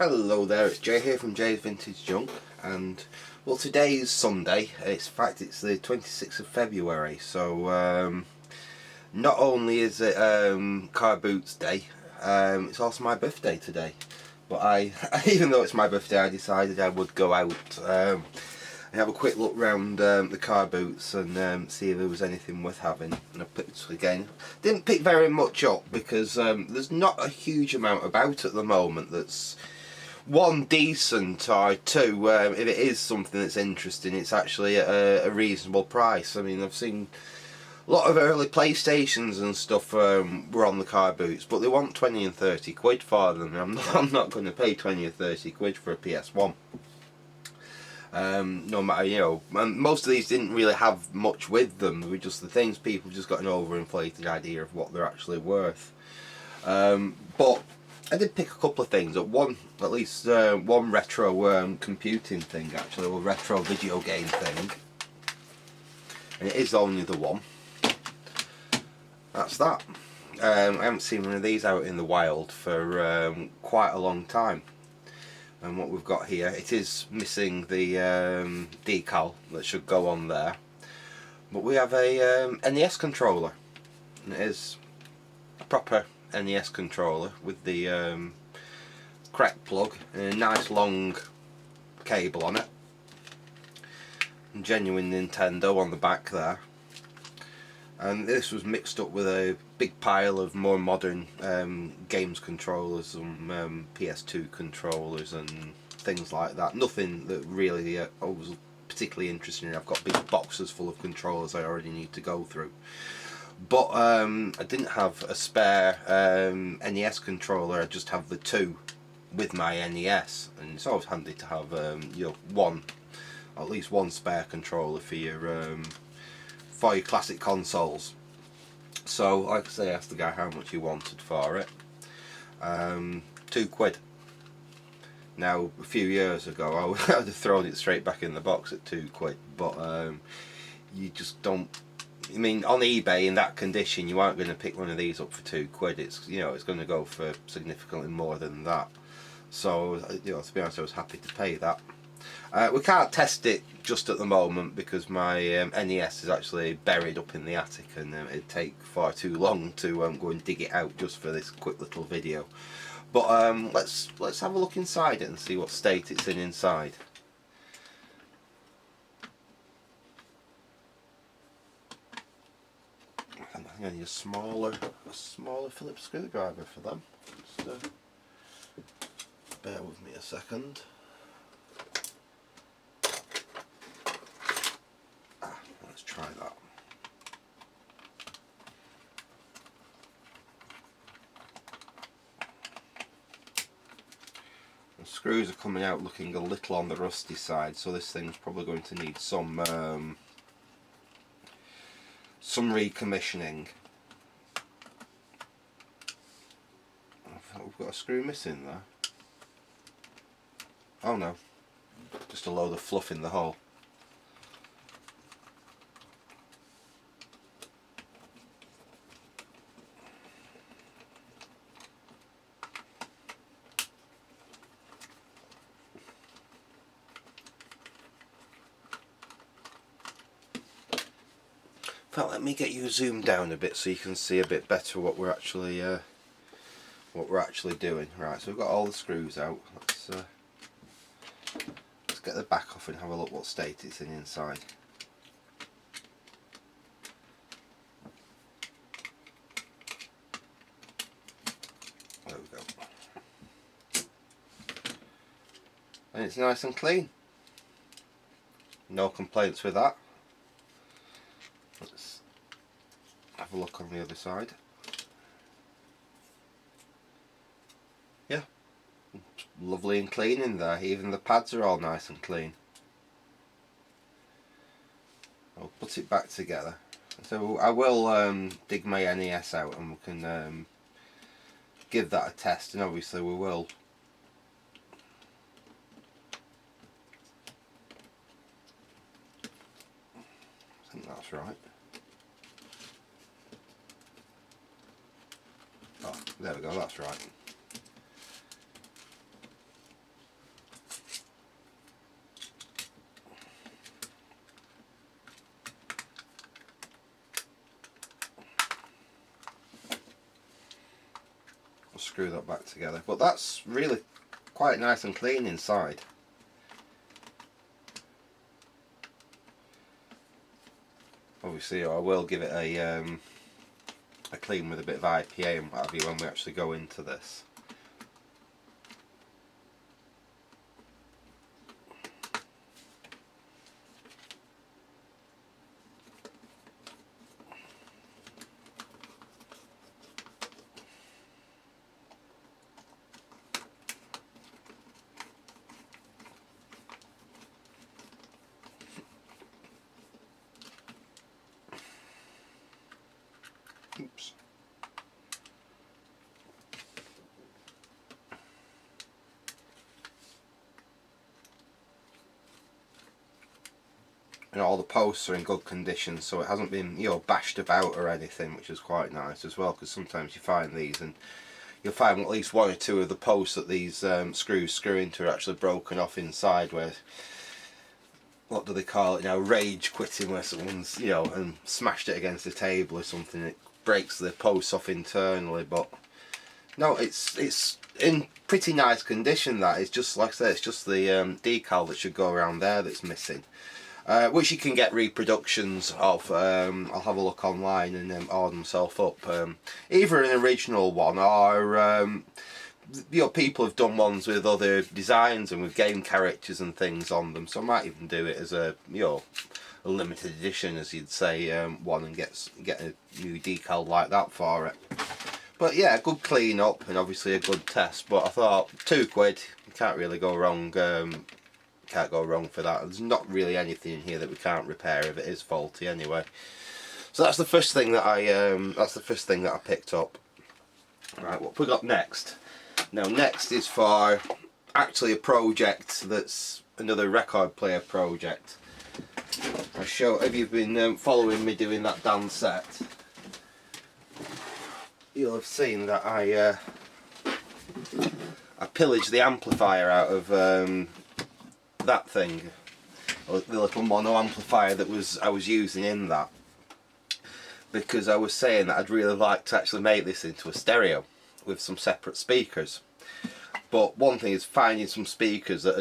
Hello there, it's Jay here from Jay's Vintage Junk, and well, today is Sunday. It's the 26th of February, so not only is it car boots day, it's also my birthday today. But even though it's my birthday, I decided I would go out and have a quick look round the car boots and see if there was anything worth having. And I picked, again, didn't pick very much up because there's not a huge amount about at the moment that's one, decent, or two, if it is something that's interesting, it's actually at a reasonable price. I mean, I've seen a lot of early PlayStations and stuff were on the car boots, but they want 20 and 30 quid for them. I'm not going to pay 20 or 30 quid for a PS1. No matter, you know, and most of these didn't really have much with them. They were just the things people just got an overinflated idea of what they're actually worth. But I did pick a couple of things up. At least one retro computing thing, actually, or retro video game thing. And it is only the one. That's that. I haven't seen one of these out in the wild for quite a long time. And what we've got here, it is missing the decal that should go on there. But we have a NES controller. And it is a proper NES controller with the correct plug and a nice long cable on it. And genuine Nintendo on the back there. And this was mixed up with a big pile of more modern games controllers and PS2 controllers and things like that. Nothing that really I was particularly interested in. I've got big boxes full of controllers I already need to go through. But I didn't have a spare NES controller. I just have the two with my NES, and it's always handy to have you know, at least one spare controller for your classic consoles. So, like I say, I asked the guy how much he wanted for it. £2. Now, a few years ago, I would have thrown it straight back in the box at £2, but you just don't. I mean, on eBay in that condition, you aren't going to pick one of these up for £2. It's, you know, it's going to go for significantly more than that. So, you know, to be honest, I was happy to pay that. We can't test it just at the moment because my NES is actually buried up in the attic, and it'd take far too long to go and dig it out just for this quick little video. But let's have a look inside it and see what state it's in inside. I think I need a smaller Phillips screwdriver for them. Just bear with me a second. Let's try that. The screws are coming out looking a little on the rusty side, so this thing's probably going to need some recommissioning. I thought we've got a screw missing there. Oh no, just a load of fluff in the hole. Let me get you zoomed down a bit so you can see a bit better what we're actually doing. Right, so we've got all the screws out. Let's get the back off and have a look what state it's in inside. There we go. And it's nice and clean. No complaints with that. Let's have a look on the other side. Yeah, it's lovely and clean in there. Even the pads are all nice and clean. I'll put it back together. So I will dig my NES out and we can give that a test, and obviously we will. I think that's right. Oh, there we go, that's right. screw that back together. But that's really quite nice and clean inside. Obviously I will give it a clean with a bit of IPA and what have you when we actually go into this. Oops. And all the posts are in good condition, so it hasn't been, you know, bashed about or anything, which is quite nice as well, because sometimes you find these and you'll find at least one or two of the posts that these screws screw into are actually broken off inside, where, what do they call it now, rage quitting, where someone's, you know, and smashed it against the table or something, it breaks the posts off internally. But no, it's in pretty nice condition. That is just, like I said, it's just the decal that should go around there that's missing, which you can get reproductions of. I'll have a look online and order myself up, either an original one or you know, people have done ones with other designs and with game characters and things on them, so I might even do it as a, you know, a limited edition, as you'd say, one, and get a new decal like that for it. But yeah, a good clean up and obviously a good test. But I thought £2, you can't really go wrong. Can't go wrong for that. There's not really anything in here that we can't repair if it is faulty anyway. So that's the first thing that I picked up. Right, what we got next? Now next is for actually a project that's another record player project. If you've been following me doing that dance set, you'll have seen that I pillaged the amplifier out of that thing, or the little mono amplifier that I was using in that, because I was saying that I'd really like to actually make this into a stereo with some separate speakers. But one thing is finding some speakers that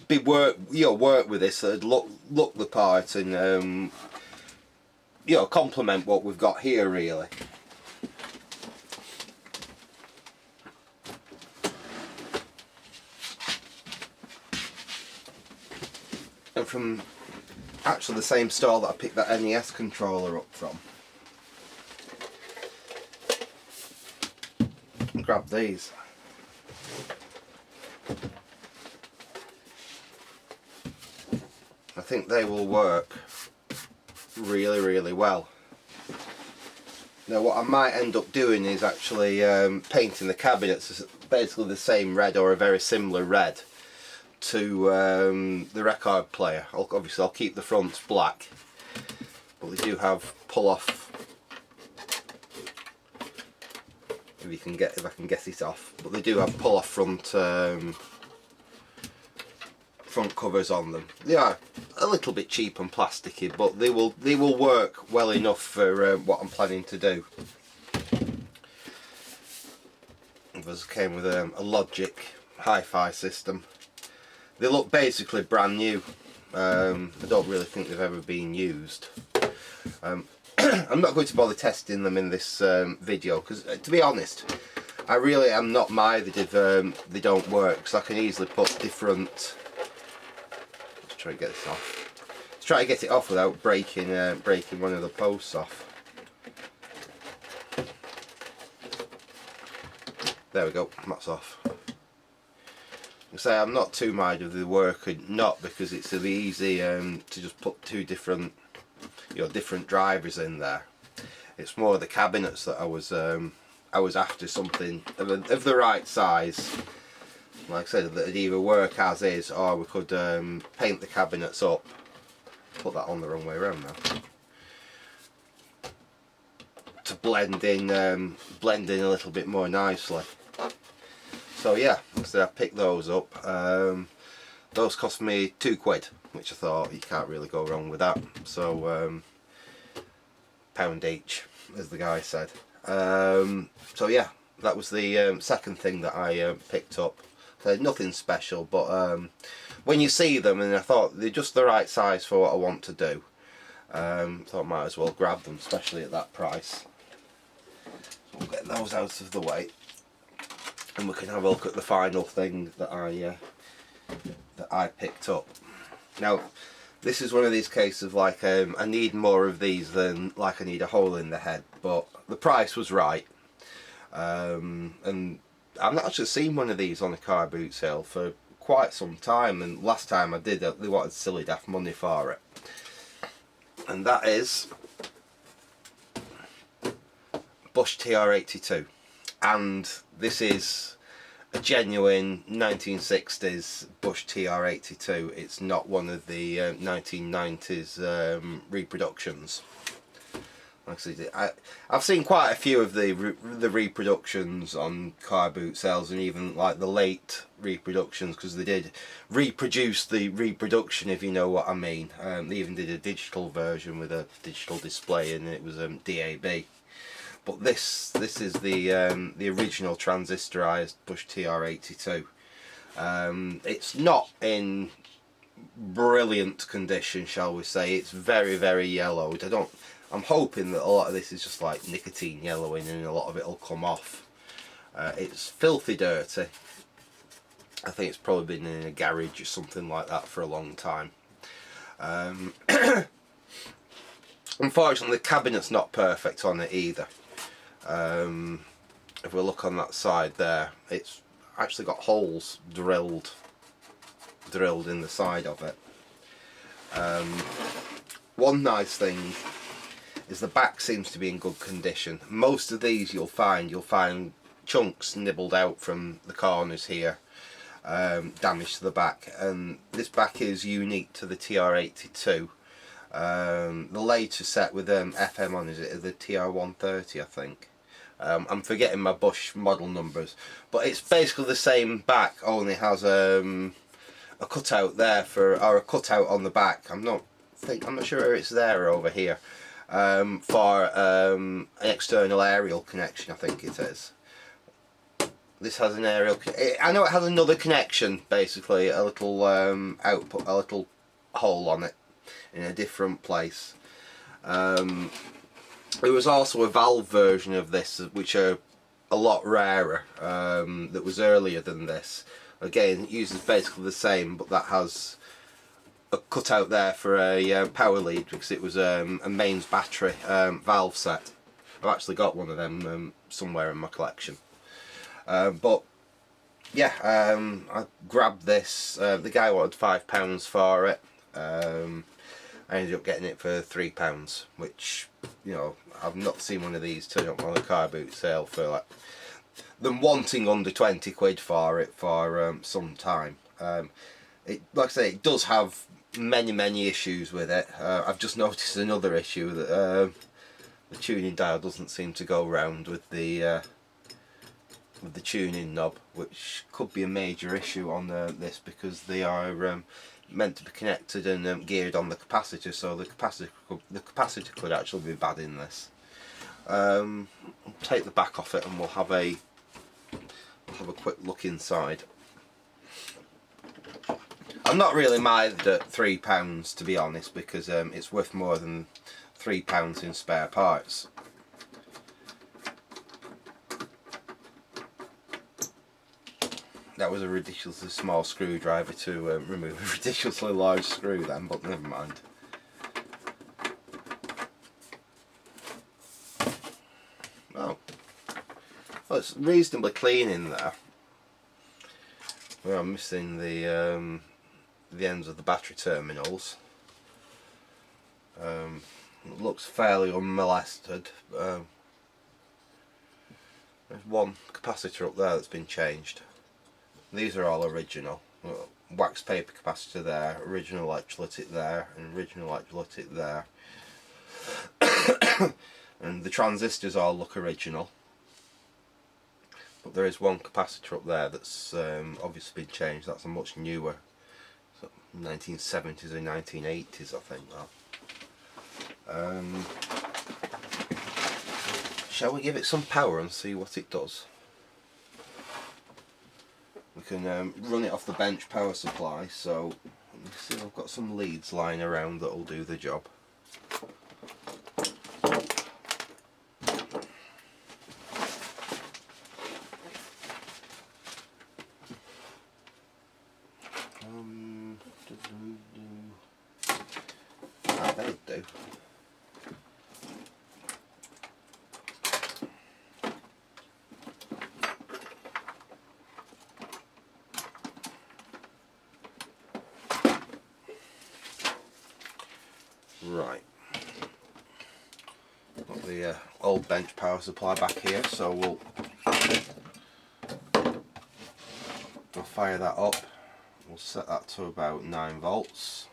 would work with this, that would look the part and you know, complement what we've got here really. And from actually the same store that I picked that NES controller up from, grab these. I think they will work really, really well. Now what I might end up doing is actually painting the cabinets basically the same red or a very similar red to the record player. Obviously I'll keep the fronts black, but they do have pull off, if I can get it off, but they do have pull off front covers on them. They are a little bit cheap and plasticky, but they will work well enough for what I'm planning to do. Those came with a Logic hi-fi system. They look basically brand new. I don't really think they've ever been used. I'm not going to bother testing them in this video, because to be honest, I really am not minded if they don't work, because I can easily put different. Let's try and get this off. Let's try to get it off without breaking one of the posts off. There we go, that's off. I say I'm not too minded if they work or not, because it's really easy to just put two different, different drivers in there. It's more the cabinets that I was after something of the right size. Like I said, that it'd either work as is, or we could paint the cabinets up. Put that on the wrong way around now. To blend in a little bit more nicely. So yeah, so I picked those up. Those cost me £2, which I thought you can't really go wrong with that. So £1 each, as the guy said. So yeah, that was the second thing that I picked up. So nothing special, but when you see them, and I thought they're just the right size for what I want to do. Thought I might as well grab them, especially at that price. So we'll get those out of the way, and we can have a look at the final thing that I picked up. Now, this is one of these cases like I need more of these than like I need a hole in the head, but the price was right. And I've not actually seen one of these on a car boot sale for quite some time, and last time I did, they wanted silly daft money for it. And that is Bosch TR82, and this is a genuine 1960s Bosch TR82. It's not one of the 1990s reproductions. Actually, I've seen quite a few of the reproductions on car boot sales, and even like the late reproductions, because they did reproduce the reproduction, if you know what I mean. They even did a digital version with a digital display, and it was DAB. But this is the original transistorized Bosch TR82. It's not in brilliant condition, shall we say. It's very, very yellowed. I'm hoping that a lot of this is just like nicotine yellowing, and a lot of it will come off. It's filthy dirty. I think it's probably been in a garage or something like that for a long time. Unfortunately, the cabinet's not perfect on it either. If we look on that side there, it's actually got holes drilled in the side of it. One nice thing is the back seems to be in good condition. Most of these you'll find chunks nibbled out from the corners here, damage to the back, and this back is unique to the TR82. The later set with FM on, is it the TR130, I think. I'm forgetting my Bosch model numbers, but it's basically the same back, only has a cutout there or a cutout on the back. I'm not sure whether it's there or over here, for an external aerial connection, I think it is. This has an aerial. I know it has another connection, basically a little output, a little hole on it in a different place. There was also a valve version of this, which are a lot rarer, that was earlier than this. Again, it uses basically the same, but that has a cutout there for a power lead, because it was a mains battery valve set. I've actually got one of them somewhere in my collection. But yeah, I grabbed this. The guy wanted £5 for it. I ended up getting it for £3, which, you know, I've not seen one of these turn up on a car boot sale for like them wanting under 20 quid for it for some time. It, like I say, it does have many issues with it. I've just noticed another issue, that the tuning dial doesn't seem to go round with the tuning knob, which could be a major issue on this, because they are meant to be connected and geared on the capacitor, so the capacitor could actually be bad in this. I'll take the back off it and we'll have a quick look inside. I'm not really mired at £3, to be honest, because it's worth more than £3 in spare parts. That was a ridiculously small screwdriver to remove a ridiculously large screw then, but never mind. Oh, well, it's reasonably clean in there. Well, I'm missing the ends of the battery terminals. It looks fairly unmolested. There's one capacitor up there that's been changed. These are all original. Wax paper capacitor there, original electrolytic there, and original electrolytic there. And the transistors all look original. But there is one capacitor up there that's obviously been changed. That's a much newer, 1970s or 1980s, I think. Shall we give it some power and see what it does? we can run it off the bench power supply. So let me see, I've got some leads lying around that will do the job. That'll do. Right, got the old bench power supply back here, so we'll fire that up. We'll set that to about 9 volts.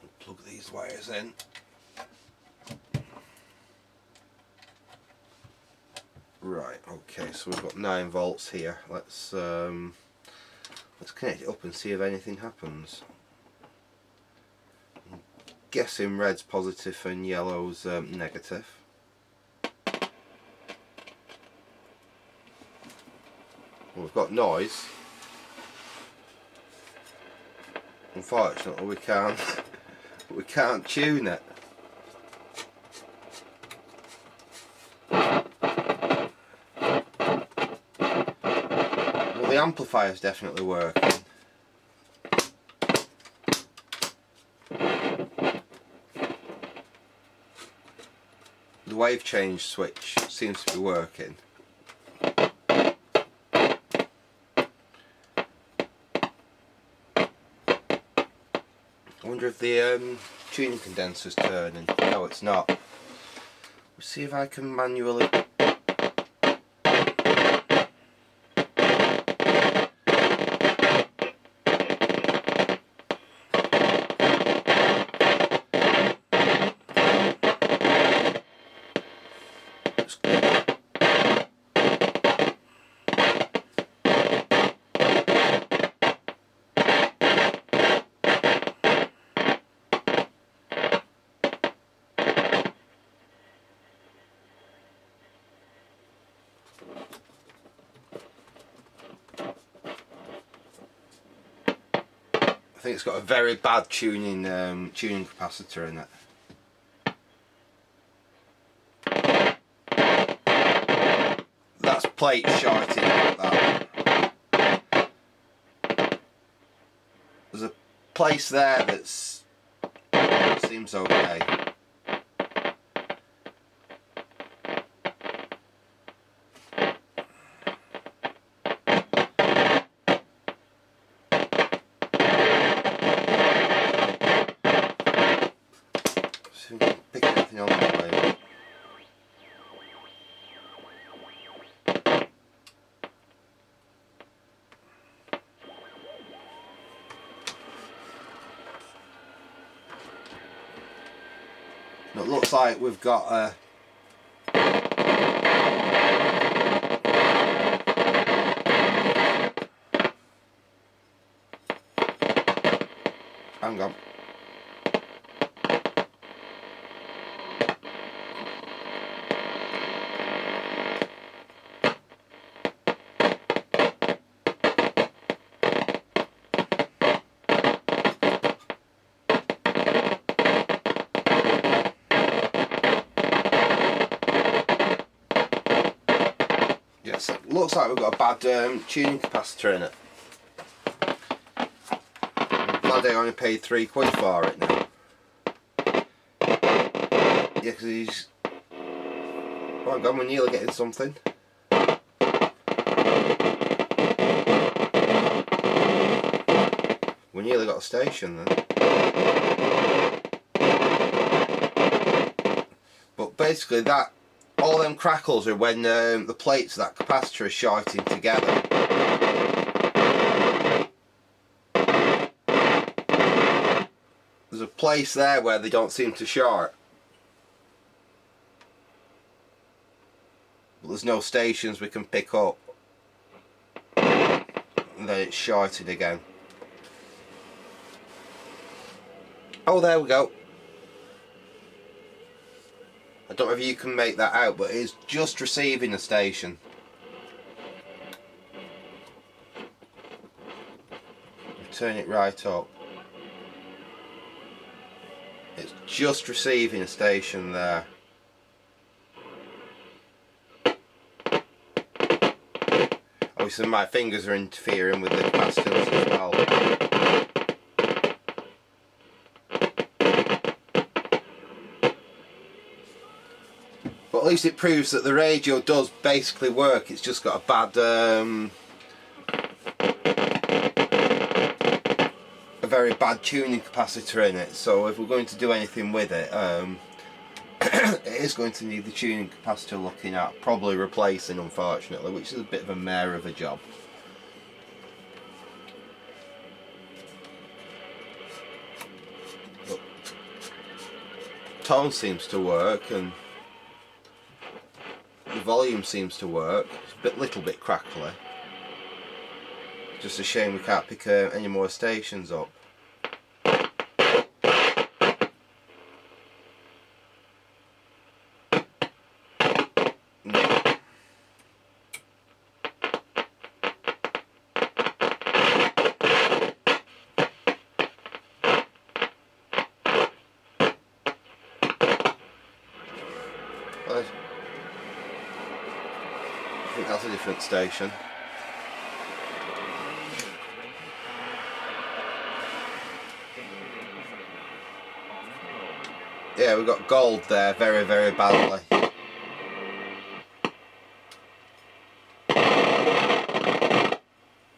We'll plug these wires in. Right, okay, so we've got 9 volts here. Let's connect it up and see if anything happens. I'm guessing red's positive and yellow's negative. Well, we've got noise. Unfortunately, we can't tune it. Well, the amplifier's definitely working. The wave change switch seems to be working. I wonder if the tuning condenser's turning. No, it's not. Let's see if I can manually. I think it's got a very bad tuning capacitor in it. That's plate shorting like that. There's a place there that's seems okay. Pick anything on the way. It looks like we've got a hang on. Yes, it looks like we've got a bad tuning capacitor in it. I'm glad I only paid £3 for it now. Yeah, because he's... Oh my god, we're nearly getting something. We nearly got a station then. But basically that, all them crackles are when the plates of that capacitor are shorting together. There's a place there where they don't seem to short. But there's no stations we can pick up. And then it's shorted again. Oh, there we go. I don't know if you can make that out, but it's just receiving a station. turn it right up. It's just receiving a station there. Obviously my fingers are interfering with the capacitance as well. But at least it proves that the radio does basically work. It's just got a bad, a very bad tuning capacitor in it. So if we're going to do anything with it, it is going to need the tuning capacitor looking at, probably replacing, unfortunately, which is a bit of a mare of a job. But tone seems to work, and the volume seems to work. It's a little bit crackly. Just a shame we can't pick any more stations up. I think that's a different station. Yeah, we've got gold there very, very badly.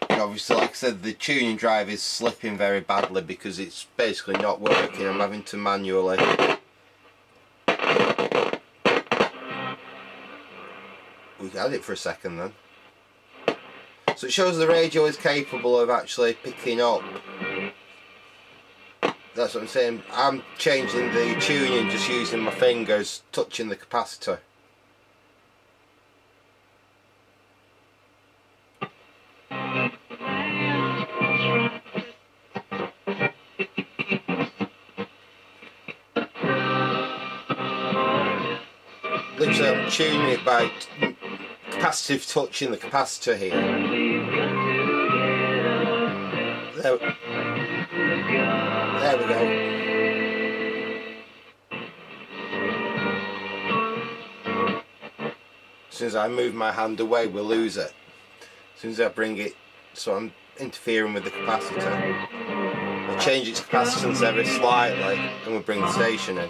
And obviously, like I said, the tuning drive is slipping very badly because it's basically not working. I'm having to manually we had it for a second then. So it shows the radio is capable of actually picking up. That's what I'm saying. I'm changing the tuning just using my fingers, touching the capacitor. Literally I'm tuning it by capacitive touching the capacitor here. There we go. As soon as I move my hand away, we'll lose it. As soon as I bring it, so I'm interfering with the capacitor. I'll change its capacitance ever slightly, and we'll bring the station in.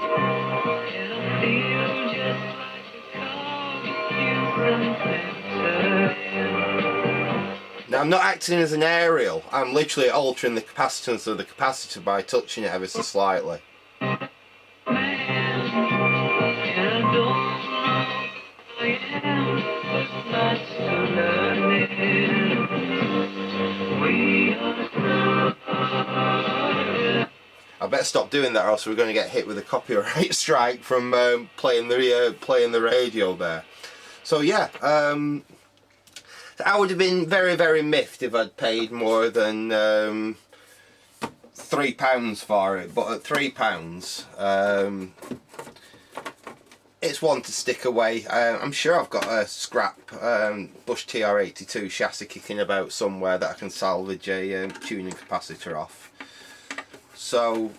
Now I'm not acting as an aerial, I'm literally altering the capacitance of the capacitor by touching it ever so slightly. I better stop doing that or else we're going to get hit with a copyright strike from playing the radio there. So yeah, I would have been very, very miffed if I'd paid more than £3 for it, but at £3 it's one to stick away. I'm sure I've got a scrap Bush TR82 chassis kicking about somewhere that I can salvage a tuning capacitor off. So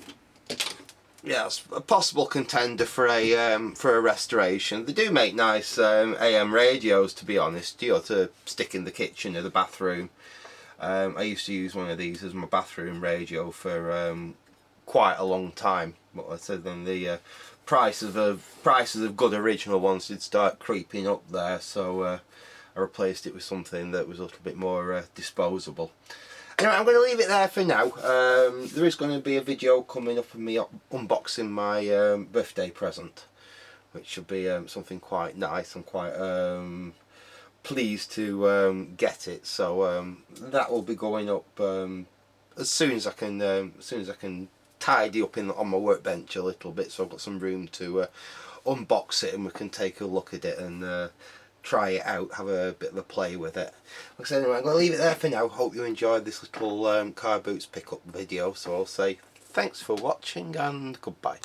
yeah, it's a possible contender for a restoration. They do make nice AM radios, to be honest, you know, to stick in the kitchen or the bathroom. I used to use one of these as my bathroom radio for quite a long time, but I said then the prices of good original ones did start creeping up there, so I replaced it with something that was a little bit more disposable. Anyway, I'm going to leave it there for now. There is going to be a video coming up of me unboxing my birthday present, which should be something quite nice. I'm quite pleased to get it, so that will be going up as soon as I can tidy up on my workbench a little bit, so I've got some room to unbox it and we can take a look at it and try it out, have a bit of a play with it. Like I said, anyway, I'm going to leave it there for now. Hope you enjoyed this little car boots pickup video, so I'll say thanks for watching and goodbye.